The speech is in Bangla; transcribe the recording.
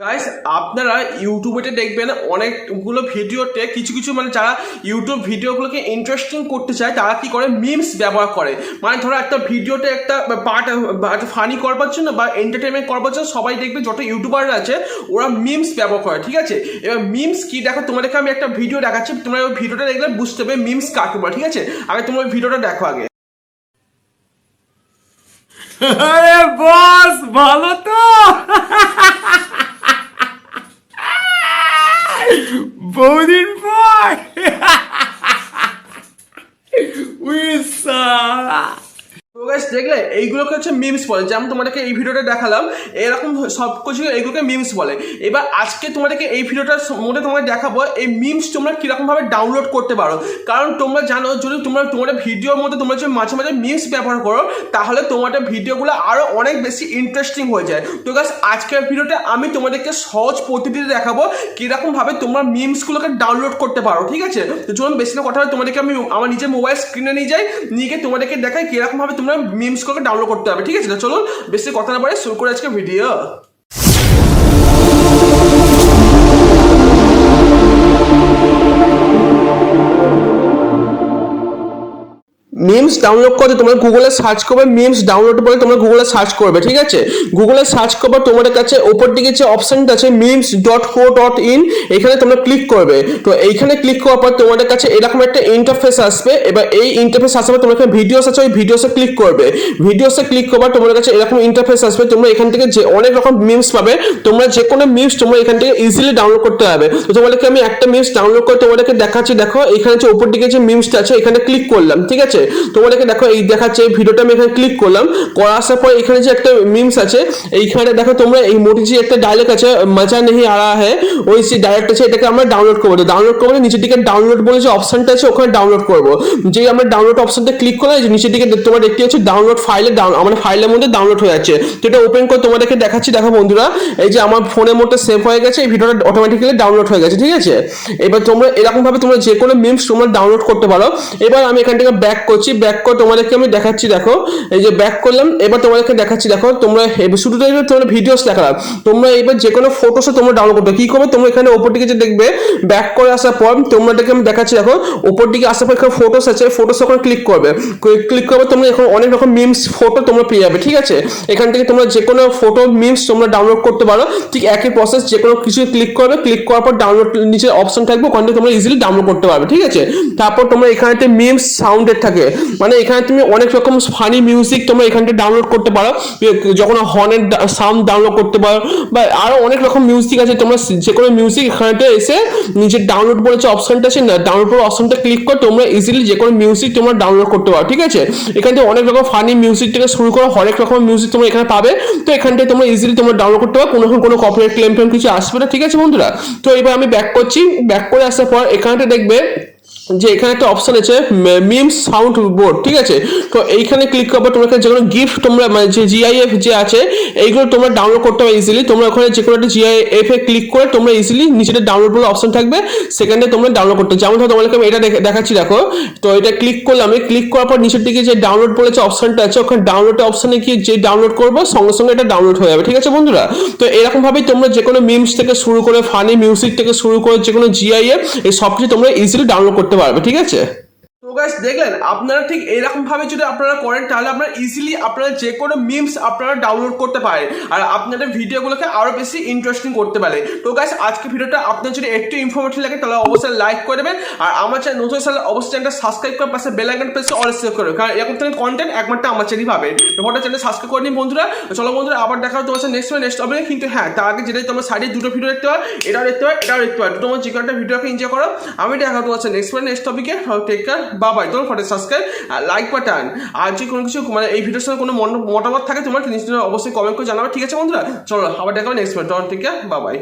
গাইস আপনারা ইউটিউবেতে দেখবেন অনেকগুলো ভিডিওতে কিছু কিছু মানে যারা ইউটিউব ভিডিওগুলোকে ইন্টারেস্টিং করতে চায় তারা কি করে মিমস ব্যবহার করে। মানে ধরো একটা ভিডিওতে একটা পার্ট ফানি করবার জন্য বা এন্টারটেনমেন্ট করবার জন্য সবাই দেখবে যত ইউটিউবাররা আছে ওরা মিমস ব্যবহার করে, ঠিক আছে। এবার মিমস কি দেখো, তোমাদেরকে আমি একটা ভিডিও দেখাচ্ছি, তোমরা ওই ভিডিওটা দেখলে বুঝতে হবে মিমস কাকে বলে, ঠিক আছে। আগে তোমরা ওই ভিডিওটা দেখো আগে। আরে বস ভালো তো বহুদিন পর উইসা তো গাইস দেখলে এইগুলোকে হচ্ছে মিমস বলে, যেমন তোমাদেরকে এই ভিডিওটা দেখালাম এরকম সব কিছু এইগুলোকে মিমস বলে। এবার আজকে তোমাদেরকে এই ভিডিওটার মধ্যে তোমাকে দেখাবো এই মিমস তোমরা কিরকমভাবে ডাউনলোড করতে পারো। কারণ তোমরা জানো যদি তোমাদের ভিডিওর মধ্যে তোমরা যদি মাঝে মাঝে মিমস ব্যবহার করো তাহলে তোমাদের ভিডিওগুলো আরও অনেক বেশি ইন্টারেস্টিং হয়ে যায়। তো গাইস আজকের ভিডিওটা আমি তোমাদেরকে সহজ পদ্ধতিতে দেখাবো কিরকমভাবে তোমরা মিমসগুলোকে ডাউনলোড করতে পারো, ঠিক আছে। তো চলুন বেশি না কথা তোমাদেরকে আমি আমার নিজের মোবাইল স্ক্রিনে নিয়ে যাই, নিয়ে গিয়ে তোমাদেরকে দেখাই কিরকমভাবে তোমরা মিমসগুলোকে ডাউনলোড করতে হবে, ঠিক আছে। তো চলুন বেশি কথা না বলে শুরু করে আজকে ভিডিও। মিমস ডাউনলোড করতে তোমরা গুগলে সার্চ করবে মিমস ডাউনলোড বলে তোমরা গুগলে সার্চ করবে, ঠিক আছে। গুগলে সার্চ করবে তোমাদের কাছে ওপর দিকে যে অপশনটা আছে memes.co.in এখানে তোমরা ক্লিক করবে। তো এইখানে ক্লিক করার পর তোমাদের কাছে এরকম একটা ইন্টারফেস আসবে। এবার এই ইন্টারফেস আসার তোমরা এখানে ভিডিওস আছে ওই ভিডিওসে ক্লিক করবে। ভিডিওসে ক্লিক করবার তোমাদের কাছে এরকম ইন্টারফেস আসবে। তোমরা এখান থেকে যে অনেক রকম মিমস পাবে, তোমরা যে কোনো মিমস তোমরা এখান থেকে ইজিলি ডাউনলোড করতে পারবে। তো তোমাদেরকে আমি একটা মিমস ডাউনলোড করে তোমাদেরকে দেখাচ্ছি। দেখো এখানে যে উপর দিকে যে মিমসটা আছে এখানে ক্লিক করলাম, ঠিক আছে। তোমাদেরকে দেখো এই দেখাচ্ছে এই ভিডিওটা আমি এখানে ক্লিক করলাম, করে আসার পর এখানে যে একটা মিমস আছে এইখানে দেখো তোমরা এই মোটি যে একটা ডায়লগ আছে মজা নেই আ রহা হ্যায় ওই যে ডায়লগটা আছে এটাকে আমরা ডাউনলোড করবো। ডাউনলোড করবো নিচের দিকে ডাউনলোড বলে যে অপশনটা আছে ওখানে ডাউনলোড করবো। যে আমরা ডাউনলোড অপশনটা ক্লিক করলে নিচের দিকে তোমরা দেখতে পাচ্ছ ডাউনলোড ফাইলে আমাদের ফাইলের মধ্যে ডাউনলোড হয়ে যাচ্ছে। তো এটা ওপেন করে তোমাদেরকে দেখাচ্ছি। দেখো বন্ধুরা এই যে আমার ফোনের মধ্যে সেভ হয়ে গেছে, এই ভিডিওটা অটোমেটিক্যালি ডাউনলোড হয়ে গেছে, ঠিক আছে। এবার তোমরা এরকম ভাবে তোমরা যে কোনো মিমস তোমরা ডাউনলোড করতে পারো। এবার আমি এখান থেকে ব্যাক করছি, ব্যাক করে তোমাদেরকে আমি দেখাচ্ছি। দেখো এই যে ব্যাক করলাম, এবার তোমাদেরকে দেখাচ্ছি। দেখো তোমরা শুধু তোমরা ভিডিওস দেখালাম, তোমরা এবার যে কোনো ফটোসও তোমরা ডাউনলোড করতে কি করবে, তোমরা এখানে উপর দিকে যে দেখবে ব্যাক করে আসার পর তোমাদেরকে আমি দেখাচ্ছি। দেখো উপর দিকে আসার পর এখানে ফটোস আছে, ফটোস ওখানে ক্লিক করবে। ক্লিক করবে তোমরা এখন অনেক রকম মিমস ফটো তোমরা পেয়ে যাবে, ঠিক আছে। এখান থেকে তোমরা যে কোনো ফটো মিমস তোমরা ডাউনলোড করতে পারো। ঠিক একই প্রসেস, যে কোনো কিছু ক্লিক করবে, ক্লিক করার পর ডাউনলোড নিচে অপশন থাকবে ওখান থেকে তোমরা ইজিলি ডাউনলোড করতে পারবে, ঠিক আছে। তারপর তোমরা এখানেতে মিমস সাউন্ডের থাকে, মানে এখানে তুমি অনেক রকম ফানি মিউজিক তোমরা এখান থেকে ডাউনলোড করতে পারো। যখন হর্নের সাউন্ড ডাউনলোড করতে পারো বা আরো অনেক রকম মিউজিক আছে, তোমরা যে কোনো মিউজিক এখানে এসে নিজের ডাউনলোড বলে যে অপশনটা আছে না ডাউনলোড করার অপশনটা ক্লিক করে তোমরা ইজিলি যে কোনো মিউজিক তোমরা ডাউনলোড করতে পারো, ঠিক আছে। এখান থেকে অনেক রকম ফানি মিউজিক থেকে শুরু করে হরেক রকম মিউজিক তোমরা এখানে পাবে। তো এখান থেকে তোমরা ইজিলি তোমরা ডাউনলোড করতে পারো, কোনো কপিরাইট ক্লেম ফেম কিছু আসবে না, ঠিক আছে বন্ধুরা। তো এবার আমি ব্যাক করছি, ব্যাক করে আসার পর এখানে দেখবে যে এখানে একটা অপশন আছে মিমস সাউন্ড বোর্ড, ঠিক আছে। তো এইখানে ক্লিক করবে, তোমরা যে কোনো গিফট তোমরা মানে যে জিআইএফ যে আছে এইগুলো তোমরা ডাউনলোড করতে পারো ইজিলি। তোমরা ওখানে যে কোনো একটা জিআইএফ এ ক্লিক করে তোমরা ইজিলি নিচেতে ডাউনলোড বলে অপশন থাকবে সেখানে তোমরা ডাউনলোড করতে। যেমন ধরো তোমাদেরকে আমি এটা দেখাচ্ছি। দেখো তো এটা ক্লিক করলাম, আমি ক্লিক করার পর নিচের দিকে যে ডাউনলোড বলে যে অপশনটা আছে ওখানে ডাউনলোড অপশনে গিয়ে যে ডাউনলোড করবো সঙ্গে সঙ্গে এটা ডাউনলোড হয়ে যাবে, ঠিক আছে বন্ধুরা। তো এরকম ভাবেই তোমরা যে কোনো মিমস থেকে শুরু করে ফানি মিউজিক থেকে শুরু করে যে কোনো জিআইএফ এই সব কিছু তোমরা ইজিলি ডাউনলোড করতে পারবে, ঠিক আছে। তো গাইস দেখলেন আপনারা ঠিক এরকম ভাবে যদি আপনারা করেন তাহলে আপনারা ইজিলি আপনারা যে কোনো মিমস আপনারা ডাউনলোড করতে পারেন আর আপনাদের ভিডিওগুলোকে আরো বেশি ইন্টারেস্টিং করতে পারে। তো গাইস আজকে ভিডিওটা আপনার যদি একটু ইনফরমেটিভ লাগে তাহলে অবশ্যই লাইক করে দেবেন আর আমার চ্যানেল নতুন চ্যানেল অবশ্যই চ্যানেলটা সাবস্ক্রাইব করে পাশে বেল আইকন প্রেস করে অল সেভ করবে, কারণ এরকম ধরনের কন্টেন্ট একমাত্র আমার চ্যানেলই পাবে। তো ফটো চ্যানেল সাবস্ক্রাইব করে নিন বন্ধুরা। চলো বন্ধুরা আবার দেখা হবে তোমার সাথে নেক্সট হবে। কিন্তু হ্যাঁ তার আগে যেটাই তোমার সাইডে দুটো ভিডিও দেখতে হয়, এটাও দেখতে হয় এটাও দেখতে হয়, তোমার যে কোনো একটা ভিডিওকে এনজয় করো। আমি দেখা তোমার সাথে নেক্সট টপিকে। Take care, bye bye. তোমার ফটো সাবস্ক্রাইব আর লাইক বাটন আর যে কোনো কিছু মানে এই ভিডিওর সঙ্গে কোনো মতামত থাকে তোমার নিশ্চয়ই অবশ্যই কমেন্ট করে জানাবে, ঠিক আছে বন্ধুরা। চলো আবার দেখা হবে next video. Take care, bye by.